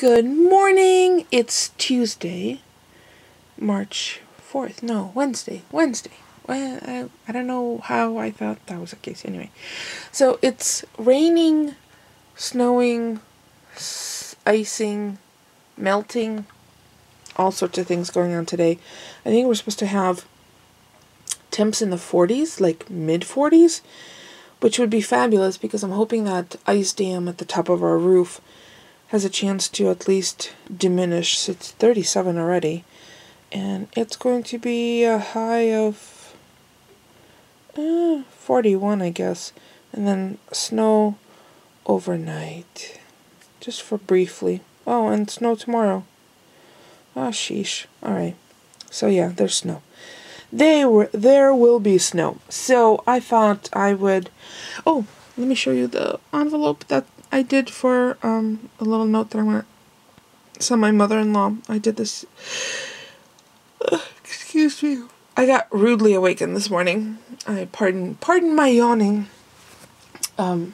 Good morning. It's Tuesday, March 4th. No, Wednesday. Well, I don't know how I thought that was the case. Anyway, so it's raining, snowing, icing, melting, all sorts of things going on today. I think we're supposed to have temps in the 40s, like mid-40s, which would be fabulous because I'm hoping that ice dam at the top of our roof has a chance to at least diminish. It's 37 already, and it's going to be a high of 41, I guess, and then snow overnight, just for briefly. Oh, and snow tomorrow. Oh, sheesh. Alright, so yeah, there's snow. There will be snow. So I thought I would... Oh, let me show you the envelope that I did for a little note that I want to send my mother-in-law. I did this... excuse me. I got rudely awakened this morning. Pardon my yawning. Our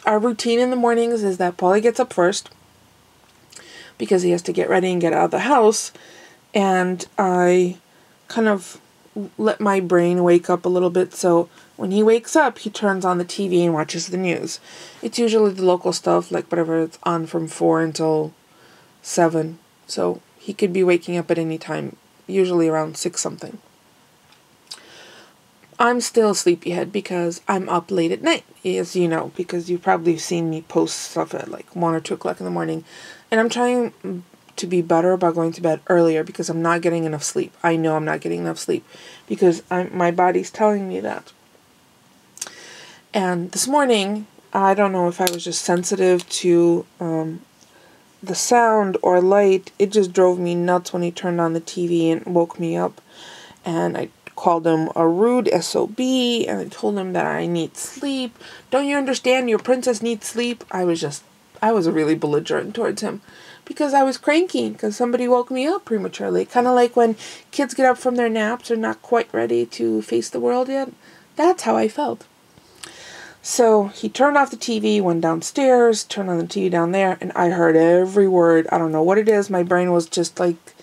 routine in the mornings is that Paulie gets up first because he has to get ready and get out of the house, and I kind of let my brain wake up a little bit, so when he wakes up, he turns on the TV and watches the news. It's usually the local stuff, like whatever it's on from 4 until 7, so he could be waking up at any time, usually around 6 something. I'm still a sleepyhead because I'm up late at night, as you know, because you've probably seen me post stuff at like 1 or 2 o'clock in the morning, and I'm trying to be better about going to bed earlier because I'm not getting enough sleep. I know I'm not getting enough sleep because my body's telling me that. And this morning, I don't know if I was just sensitive to the sound or light. It just drove me nuts when he turned on the TV and woke me up. And I called him a rude SOB, and I told him that I need sleep. Don't you understand? Your princess needs sleep. I was really belligerent towards him because I was cranky because somebody woke me up prematurely. Kind of like when kids get up from their naps or not quite ready to face the world yet. That's how I felt. So he turned off the TV, went downstairs, turned on the TV down there, and I heard every word. I don't know what it is. My brain was just like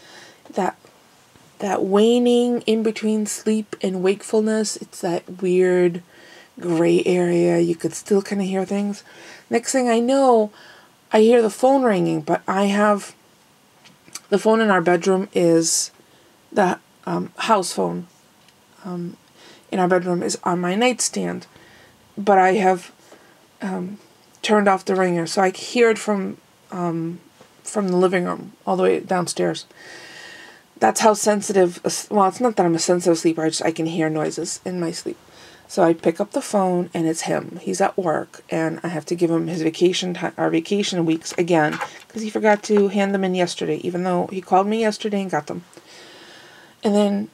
that waning in between sleep and wakefulness. It's that weird gray area. You could still kind of hear things. Next thing I know, I hear the phone ringing, but I have the phone in our bedroom is the house phone. In our bedroom is on my nightstand. But I have turned off the ringer, so I hear it from the living room all the way downstairs. That's how sensitive. Well, it's not that I'm a sensitive sleeper. I can hear noises in my sleep. So I pick up the phone, and it's him. He's at work, and I have to give him his our vacation weeks again because he forgot to hand them in yesterday, even though he called me yesterday and got them. And then.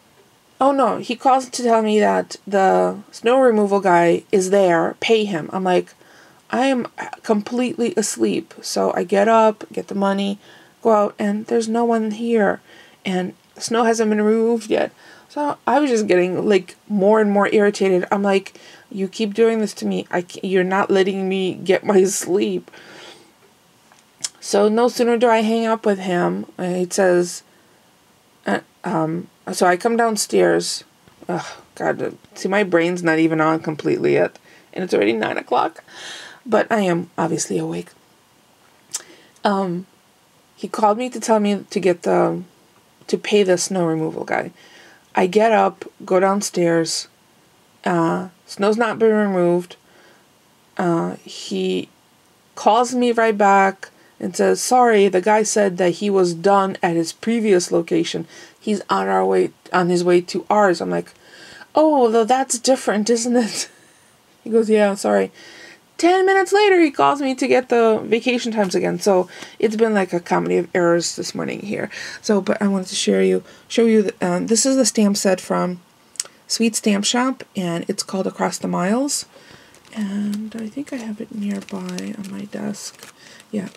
Oh no, he calls to tell me that the snow removal guy is there, pay him. I'm like, I am completely asleep. So I get up, get the money, go out, and there's no one here. And snow hasn't been removed yet. So I was just getting like more and more irritated. I'm like, you keep doing this to me. You're not letting me get my sleep. So no sooner do I hang up with him, it says, so I come downstairs. Oh, God. See, my brain's not even on completely yet. And it's already 9 o'clock. But I am obviously awake. He called me to tell me to pay the snow removal guy. I get up, go downstairs. Snow's not been removed. He calls me right back and says, sorry, the guy said that he was done at his previous location. He's on his way to ours. I'm like, oh, well, that's different, isn't it? He goes, yeah, sorry. 10 minutes later, he calls me to get the vacation times again. So it's been like a comedy of errors this morning here. So, but I wanted to show you. This is the stamp set from Sweet Stamp Shop, and it's called Across the Miles. And I think I have it nearby on my desk. Yeah,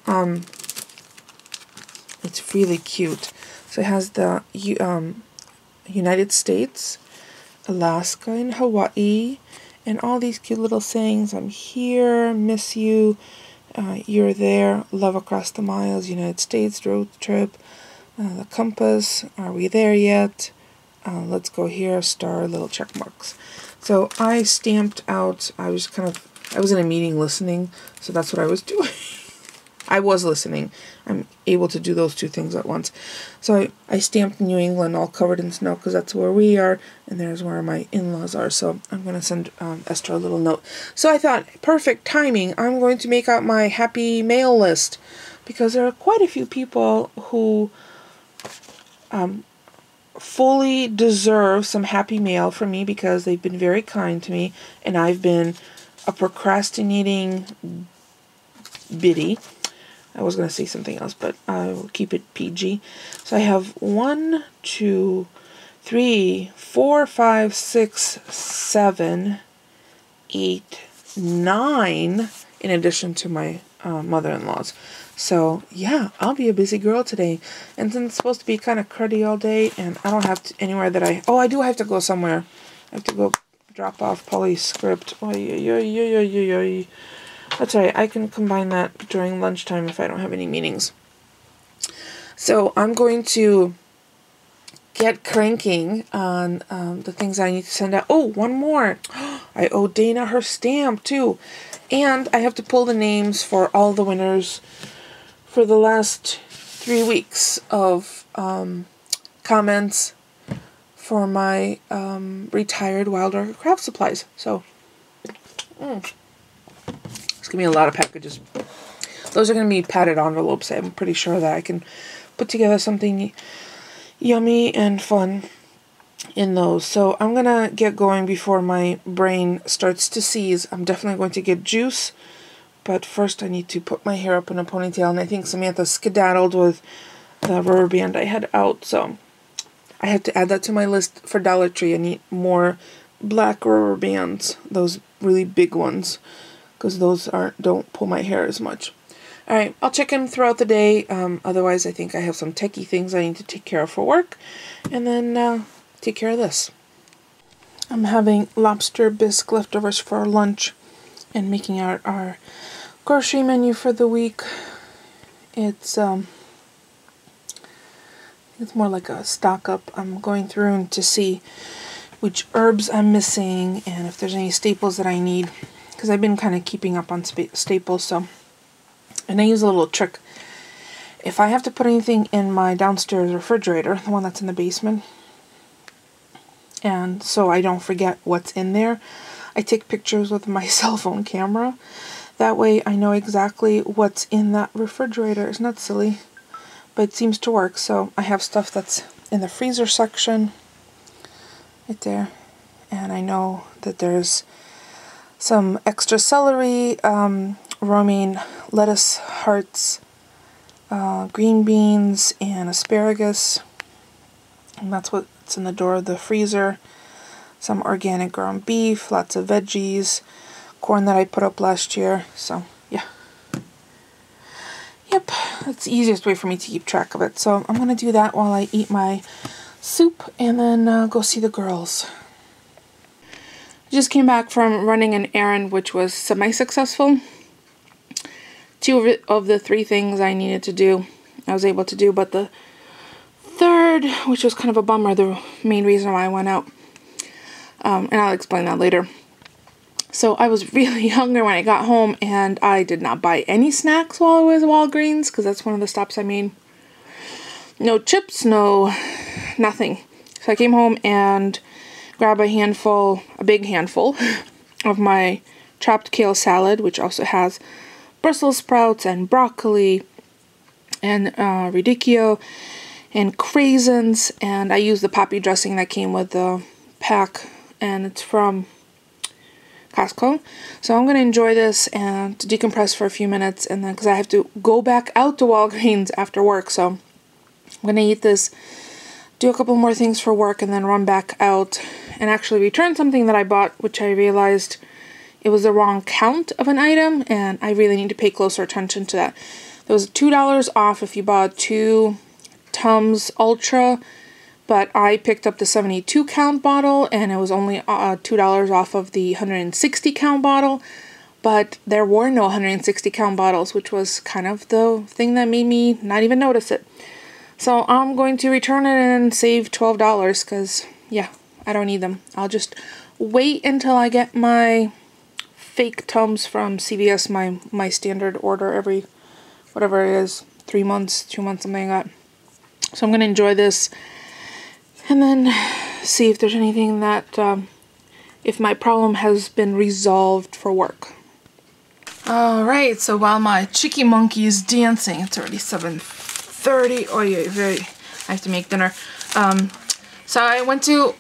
it's really cute. So it has the United States, Alaska, and Hawaii, and all these cute little sayings. I'm here, miss you, You're There, Love Across the Miles, United States, Road Trip, The Compass, Are We There Yet, Let's Go Here, Star, little check marks. So I stamped out, I was in a meeting listening, so that's what I was doing. I was listening. I'm able to do those two things at once. So I stamped New England all covered in snow because that's where we are, and there's where my in-laws are. So I'm going to send Esther a little note. So I thought, perfect timing. I'm going to make out my happy mail list because there are quite a few people who fully deserve some happy mail from me because they've been very kind to me, and I've been a procrastinating biddy. I was going to say something else, but I will keep it PG. So I have 1, 2, 3, 4, 5, 6, 7, 8, 9, in addition to my mother-in-law's. So yeah, I'll be a busy girl today. And since it's supposed to be kind of cruddy all day, and I don't have anywhere that I do have to go somewhere. I have to go drop off Polly's script. That's right, I can combine that during lunchtime if I don't have any meetings. So I'm going to get cranking on the things I need to send out. Oh, one more. I owe Dana her stamp too. And I have to pull the names for all the winners for the last 3 weeks of comments for my retired Wild Orchid craft supplies. So, it's going to be a lot of packages. Those are going to be padded envelopes. I'm pretty sure that I can put together something yummy and fun in those. So I'm going to get going before my brain starts to seize. I'm definitely going to get juice. But first I need to put my hair up in a ponytail. And I think Samantha skedaddled with the rubber band I had out. So I have to add that to my list for Dollar Tree. I need more black rubber bands. Those really big ones. Because those don't pull my hair as much. Alright, I'll check in throughout the day. Otherwise, I think I have some techie things I need to take care of for work. And then take care of this. I'm having lobster bisque leftovers for lunch. And making out our grocery menu for the week. It's more like a stock up. I'm going through to see which herbs I'm missing. And if there's any staples that I need. Because I've been kind of keeping up on staples, so. And I use a little trick. If I have to put anything in my downstairs refrigerator, the one that's in the basement, and so I don't forget what's in there, I take pictures with my cell phone camera. That way I know exactly what's in that refrigerator. Isn't that silly? But it seems to work. So I have stuff that's in the freezer section, right there, and I know that there's some extra celery, romaine lettuce hearts, green beans, and asparagus. And that's what's in the door of the freezer. Some organic ground beef, lots of veggies, corn that I put up last year. So, yeah. Yep, that's the easiest way for me to keep track of it. So I'm going to do that while I eat my soup and then go see the girls. Just came back from running an errand which was semi-successful. 2 of the 3 things I needed to do, I was able to do, but the third, which was kind of a bummer, the main reason why I went out, and I'll explain that later. So I was really hungry when I got home, and I did not buy any snacks while I was at Walgreens, because that's one of the stops I made. No chips, nothing. So I came home and grab a big handful of my chopped kale salad, which also has Brussels sprouts and broccoli and radicchio and craisins, and I use the poppy dressing that came with the pack, and it's from Costco. So I'm going to enjoy this and to decompress for a few minutes, and then because I have to go back out to Walgreens after work, so I'm going to eat this, do a couple more things for work, and then run back out and actually return something that I bought, which I realized it was the wrong count of an item, and I really need to pay closer attention to that. There was $2 off if you bought 2 Tums Ultra, but I picked up the 72 count bottle, and it was only $2 off of the 160 count bottle, but there were no 160 count bottles, which was kind of the thing that made me not even notice it. So I'm going to return it and save $12 because, yeah, I don't need them. I'll just wait until I get my fake Tums from CVS, my standard order every, whatever it is, 3 months, 2 months, something like that. So I'm going to enjoy this and then see if there's anything that, if my problem has been resolved for work. Alright, so while my cheeky monkey is dancing, it's already 7:30. Oh yeah, I have to make dinner. So I went to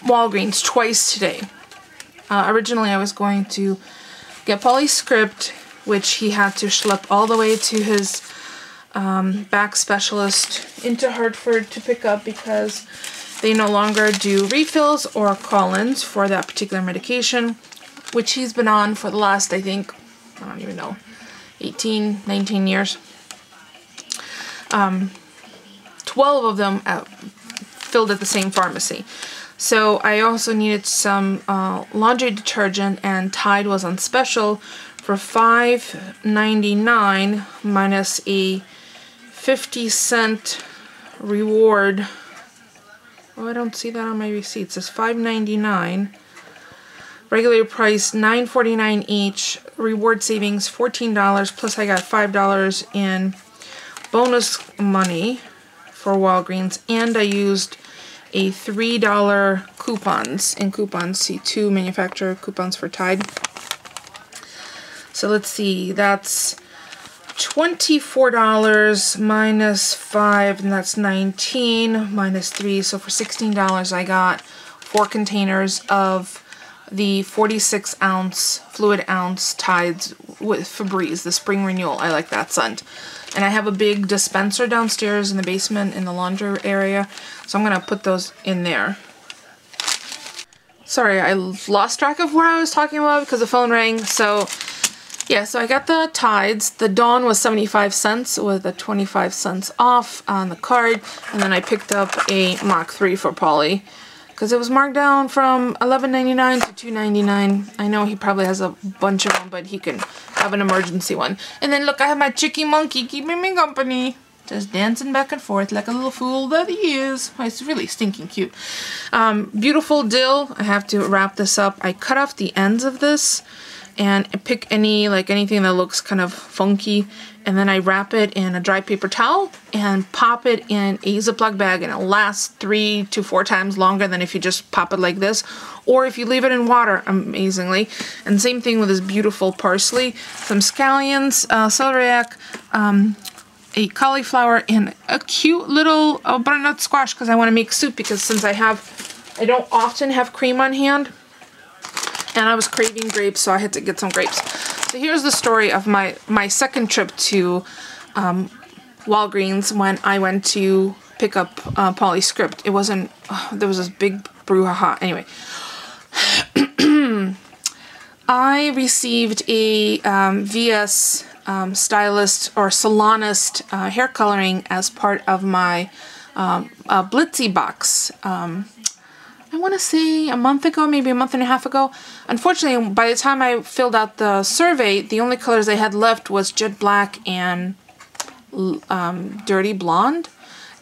Walgreens twice today. Originally I was going to get Polly's script, which he had to schlep all the way to his back specialist into Hartford to pick up because they no longer do refills or call-ins for that particular medication, which he's been on for the last, I think, I don't even know, 18, 19 years. 12 of them filled at the same pharmacy. So I also needed some laundry detergent, and Tide was on special for $5.99 minus a 50-cent reward. Oh, I don't see that on my receipt. It says $5.99. Regular price $9.49 each. Reward savings $14. Plus I got $5 in bonus money for Walgreens, and I used a $3 coupons. In coupons, see 2 manufacturer coupons for Tide. So let's see, that's $24 minus 5, and that's 19 minus 3. So for $16 I got 4 containers of the 46-ounce fluid ounce Tides with Febreze, the spring renewal. I like that scent. And I have a big dispenser downstairs in the basement in the laundry area, so I'm gonna put those in there. Sorry, I lost track of what I was talking about because the phone rang. So yeah, so I got the Tides. The Dawn was 75 cents with a 25 cents off on the card, and then I picked up a Mach 3 for Polly because it was marked down from $11.99 to $2.99. I know he probably has a bunch of them, but he can have an emergency one. And then look, I have my chicky monkey keeping me company, just dancing back and forth like a little fool that he is. It's really stinking cute. Beautiful dill. I have to wrap this up. I cut off the ends of this and pick anything that looks kind of funky, and then I wrap it in a dry paper towel and pop it in a Ziploc bag, and it lasts 3 to 4 times longer than if you just pop it like this, or if you leave it in water, amazingly. And same thing with this beautiful parsley, some scallions, celeriac, a cauliflower, and a cute little butternut squash because I want to make soup, because since I don't often have cream on hand, and I was craving grapes, so I had to get some grapes. So here's the story of my second trip to Walgreens when I went to pick up Polly's script. It wasn't, there was this big brouhaha. Anyway, I received a VS stylist or salonist hair coloring as part of my Blitzy box. I want to say a month ago, maybe a month and a half ago. Unfortunately, by the time I filled out the survey, the only colors I had left was jet black and dirty blonde.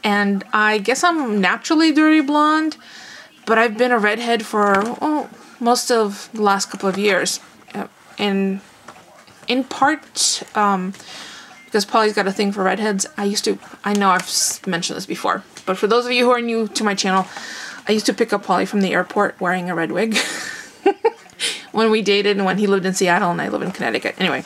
And I guess I'm naturally dirty blonde, but I've been a redhead for most of the last couple of years. And in part, because Polly's got a thing for redheads, I know I've mentioned this before, but for those of you who are new to my channel, I used to pick up Polly from the airport wearing a red wig when we dated and when he lived in Seattle and I live in Connecticut. Anyway,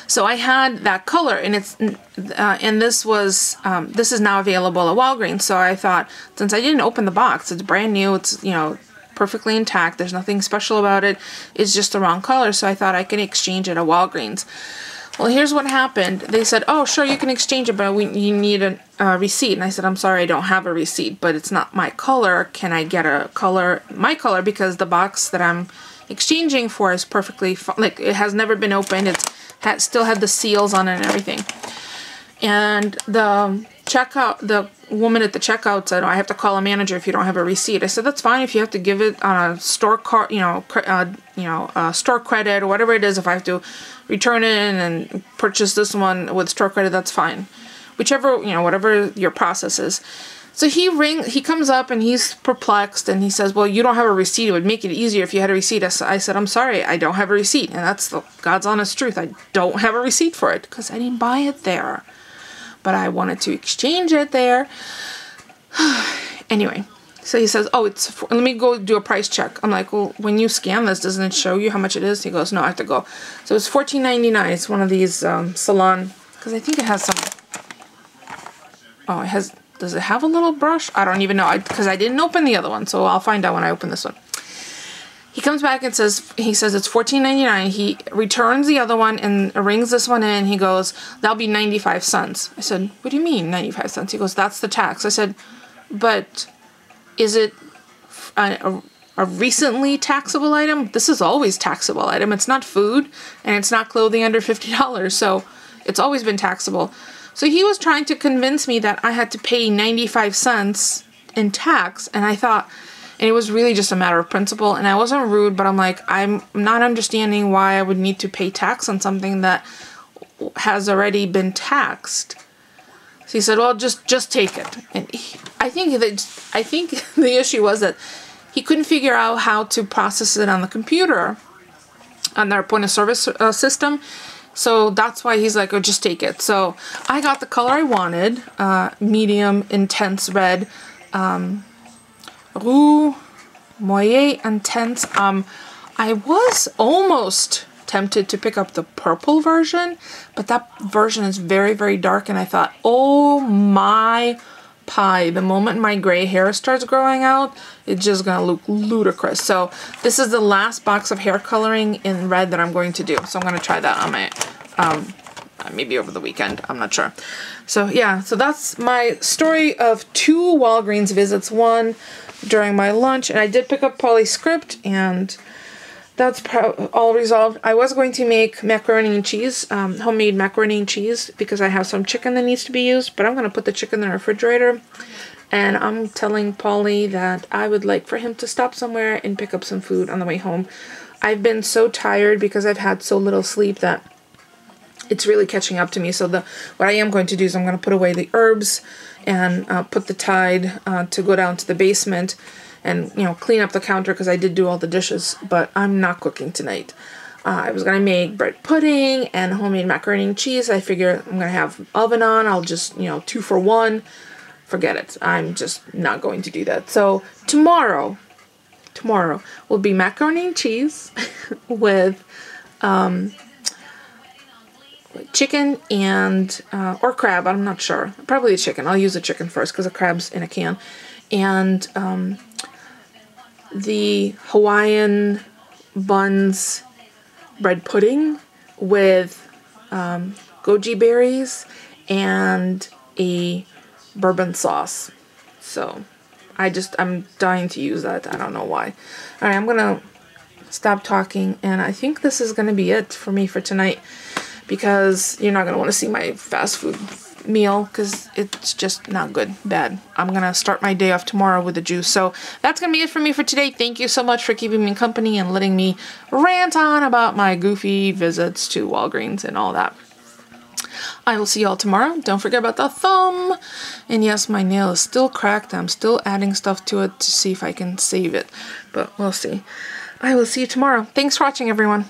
so I had that color, and this is now available at Walgreens. So I thought, since I didn't open the box, it's brand new, it's, perfectly intact, there's nothing special about it, it's just the wrong color, so I thought I could exchange it at Walgreens. Well, here's what happened. They said, oh, sure, you can exchange it, but you need a receipt. And I said, I'm sorry, I don't have a receipt, but it's not my color. Can I get my color? Because the box that I'm exchanging for is perfectly, it has never been opened. Still had the seals on it and everything. And the woman at the checkout said, oh, I have to call a manager if you don't have a receipt. I said, that's fine if you have to give it on a store card, store credit or whatever it is. If I have to return it and purchase this one with store credit, that's fine. Whichever, whatever your process is. So he comes up and he's perplexed and he says, well, you don't have a receipt. It would make it easier if you had a receipt. I said, I'm sorry, I don't have a receipt. And that's the God's honest truth. I don't have a receipt for it because I didn't buy it there. But I wanted to exchange it there. Anyway, so he says, oh, let me go do a price check. I'm like, well, when you scan this, doesn't it show you how much it is? He goes, no, I have to go. So it's $14.99. It's one of these salon, because I think it has some, oh, it has, does it have a little brush? I don't even know, because I didn't open the other one, so I'll find out when I open this one. He comes back and says it's $14.99. He returns the other one and rings this one in. He goes, that'll be 95 cents. I said, what do you mean 95 cents? He goes, that's the tax. I said, but is it a recently taxable item? This is always taxable item. It's not food and it's not clothing under $50. So it's always been taxable. So he was trying to convince me that I had to pay 95 cents in tax. And I thought, and it was really just a matter of principle. And I wasn't rude, but I'm like, I'm not understanding why I would need to pay tax on something that has already been taxed. So he said, well, just take it. And I think the issue was that he couldn't figure out how to process it on the computer, on their point of service system. So that's why he's like, oh, just take it. So I got the color I wanted, medium, intense red, Roux, Moyer, Intense. I was almost tempted to pick up the purple version, but that version is very, very dark, and I thought, oh my pie, the moment my gray hair starts growing out, it's just gonna look ludicrous. So this is the last box of hair coloring in red that I'm going to do. So I'm gonna try that on my, maybe over the weekend, I'm not sure. So yeah, so that's my story of 2 Walgreens visits, one during my lunch, and I did pick up Polly's script, and that's all resolved. I was going to make macaroni and cheese, homemade macaroni and cheese, because I have some chicken that needs to be used, but I'm going to put the chicken in the refrigerator, and I'm telling Polly that I would like for him to stop somewhere and pick up some food on the way home. I've been so tired because I've had so little sleep that it's really catching up to me. So what I am going to do is I'm going to put away the herbs and put the Tide to go down to the basement and, clean up the counter, because I did do all the dishes, but I'm not cooking tonight. I was going to make bread pudding and homemade macaroni and cheese. I figure I'm going to have oven on. I'll just, 2 for 1. Forget it. I'm just not going to do that. So tomorrow will be macaroni and cheese with chicken and, or crab, I'm not sure. Probably the chicken. I'll use the chicken first because the crab's in a can. And the Hawaiian buns bread pudding with goji berries and a bourbon sauce. So I'm dying to use that. I don't know why. All right, I'm going to stop talking, and I think this is going to be it for me for tonight, because you're not going to want to see my fast food meal because it's just not good. Bad. I'm going to start my day off tomorrow with the juice. So that's going to be it for me for today. Thank you so much for keeping me company and letting me rant on about my goofy visits to Walgreens and all that. I will see y'all tomorrow. Don't forget about the thumb. And yes, my nail is still cracked. I'm still adding stuff to it to see if I can save it. But we'll see. I will see you tomorrow. Thanks for watching, everyone.